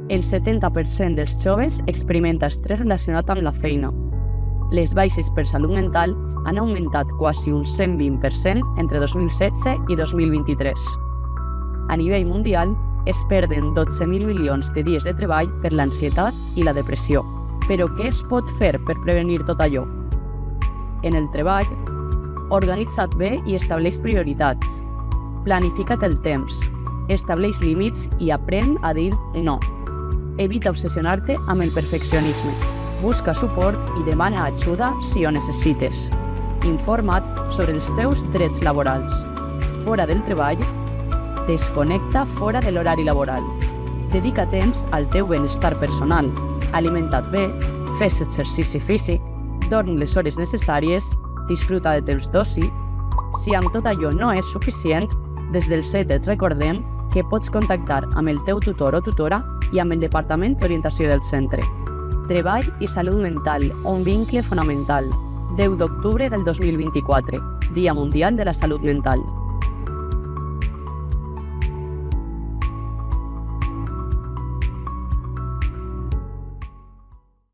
El 70% dels joves experimenta estrès relacionat amb la feina. Les baixes per salut mental han augmentat quasi un 120% entre 2016 i 2023. A nivell mundial, es perden 12.000 milions de dies de treball per l'ansietat i la depressió. Però què es pot fer per prevenir tot allò? En el treball, organitza't bé i estableix prioritats. Planifica't el temps, estableix límits i aprèn a dir no. Evita obsessionar-te amb el perfeccionisme. Busca suport i demana ajuda si ho necessites. Informa't sobre els teus drets laborals. Fora del treball, desconnecta fora de l'horari laboral. Dedica temps al teu benestar personal. Alimenta't bé, fes exercici físic, dorm les hores necessàries, disfruta de temps d'oci. Si amb tot allò no és suficient, des del CET et recordem que pots contactar amb el teu tutor o tutora i amb el Departament d'Orientació del centre. Treball i salut mental, un vincle fonamental. 10 d'octubre del 2024, Dia Mundial de la Salut Mental.